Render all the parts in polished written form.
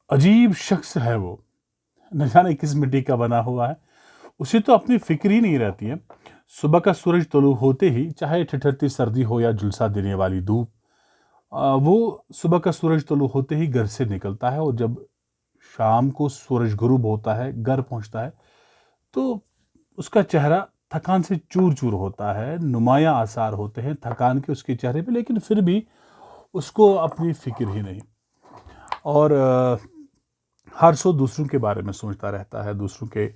अजीब शख्स है वो, न जाने किस मिट्टी का बना हुआ है। उसे तो अपनी फिक्र ही नहीं रहती है। सुबह का सूरज तुलू होते ही, चाहे ठिठुरती सर्दी हो या झुलसा देने वाली धूप, वो सुबह का सूरज तुलू होते ही घर से निकलता है, और जब शाम को सूरज गुरूब होता है, घर पहुंचता है, तो उसका चेहरा थकान से चूर चूर होता है। नुमायां आसार होते हैं थकान के उसके चेहरे पे, लेकिन फिर भी उसको अपनी फिक्र ही नहीं। और हर सो दूसरों के बारे में सोचता रहता है, दूसरों के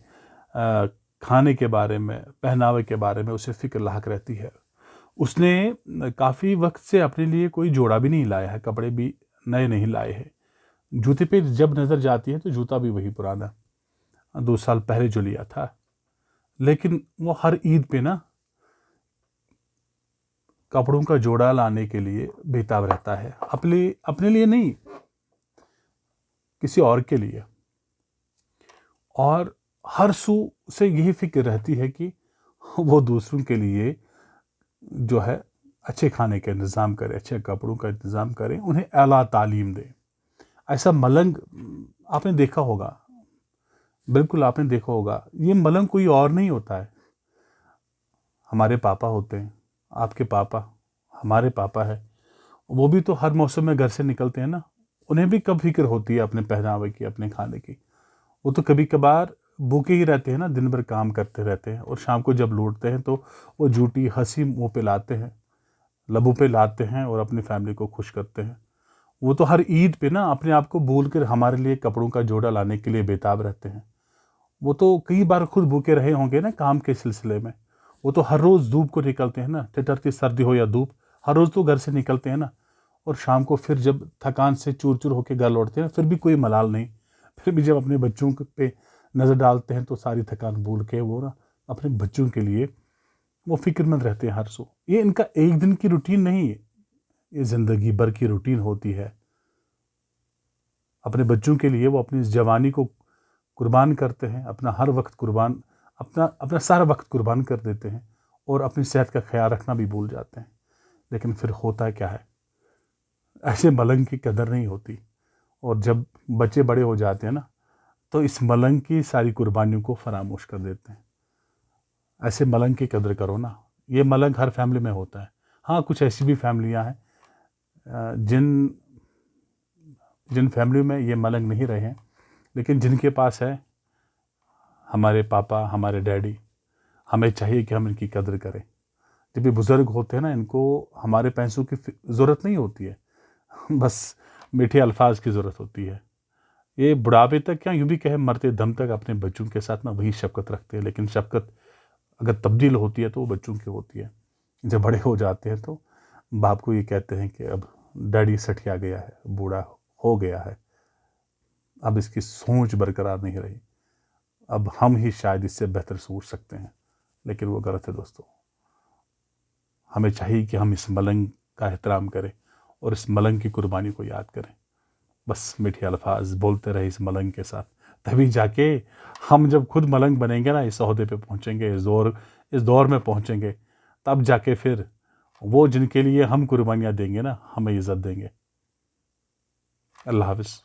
खाने के बारे में, पहनावे के बारे में उसे फिक्र लाक रहती है। उसने काफ़ी वक्त से अपने लिए कोई जोड़ा भी नहीं लाया है, कपड़े भी नए नहीं लाए हैं। जूते पे जब नज़र जाती है तो जूता भी वही पुराना, 2 साल पहले जो लिया था। लेकिन वो हर ईद पे ना कपड़ों का जोड़ा लाने के लिए बेताब रहता है, अपने लिए नहीं, किसी और के लिए। और हर सू से यही फिक्र रहती है कि वो दूसरों के लिए जो है अच्छे खाने का इंतज़ाम करे, अच्छे कपड़ों का इंतज़ाम करे, उन्हें आला तालीम दे। ऐसा मलंग आपने देखा होगा, बिल्कुल आपने देखा होगा। ये मलंग कोई और नहीं होता है, हमारे पापा होते हैं, आपके पापा, हमारे पापा है। वो भी तो हर मौसम में घर से निकलते हैं ना, उन्हें भी कब फिक्र होती है अपने पहनावे की, अपने खाने की। वो तो कभी कभार भूखे ही रहते हैं ना, दिन भर काम करते रहते हैं, और शाम को जब लौटते हैं तो वो झूठी हंसी मुंह पे लाते हैं, लबों पे लाते हैं, और अपनी फैमिली को खुश करते हैं। वो तो हर ईद पे ना अपने आप को भूल कर हमारे लिए कपड़ों का जोड़ा लाने के लिए बेताब रहते हैं। वो तो कई बार खुद भूखे रहे होंगे ना काम के सिलसिले में। वो तो हर रोज़ धूप को निकलते हैं ना, ठिठुरती सर्दी हो या धूप, हर रोज़ तो घर से निकलते हैं ना। और शाम को फिर जब थकान से चूर चूर होकर घर लौटते हैं, फिर भी कोई मलाल नहीं। फिर भी जब अपने बच्चों पे नज़र डालते हैं तो सारी थकान भूल के वो ना अपने बच्चों के लिए वो फिक्रमंद रहते हैं हर सो। ये इनका एक दिन की रूटीन नहीं है, ये ज़िंदगी भर की रूटीन होती है। अपने बच्चों के लिए वो अपनी जवानी को कुर्बान करते हैं, अपना हर वक्त कुर्बान, अपना सारा वक्त कुर्बान कर देते हैं, और अपनी सेहत का ख्याल रखना भी भूल जाते हैं। लेकिन फिर होता क्या है, ऐसे मलंग की कदर नहीं होती। और जब बच्चे बड़े हो जाते हैं ना, तो इस मलंग की सारी कुर्बानियों को फरामोश कर देते हैं। ऐसे मलंग की कदर करो ना। ये मलंग हर फैमिली में होता है। हाँ, कुछ ऐसी भी फैमिलियाँ हैं जिन जिन फैमिली में ये मलंग नहीं रहे हैं, लेकिन जिनके पास है, हमारे पापा, हमारे डैडी, हमें चाहिए कि हम इनकी कदर करें। जब ये बुज़ुर्ग होते हैं ना, इनको हमारे पैसों की ज़रूरत नहीं होती है, बस मीठे अल्फाज की ज़रूरत होती है। ये बुढ़ापे तक, क्या यूँ भी कहे मरते दम तक, अपने बच्चों के साथ ना वही शफ़क़त रखते हैं। लेकिन शफ़क़त अगर तब्दील होती है तो वो बच्चों की होती है। जब बड़े हो जाते हैं तो बाप को ये कहते हैं कि अब डैडी सठिया गया है, बूढ़ा हो गया है, अब इसकी सोच बरकरार नहीं रही, अब हम ही शायद इससे बेहतर सोच सकते हैं। लेकिन वो गलत है दोस्तों। हमें चाहिए कि हम इस मलंग का एहतराम करें और इस मलंग की कुर्बानी को याद करें। बस मीठे अल्फाज बोलते रहे इस मलंग के साथ, तभी जाके हम जब खुद मलंग बनेंगे ना, इस ओहदे पे पहुँचेंगे, इस दौर में पहुँचेंगे, तब जाके फिर वो जिनके लिए हम कुर्बानियाँ देंगे ना, हमें इज़्ज़त देंगे। अल्लाह हाफ़िज़।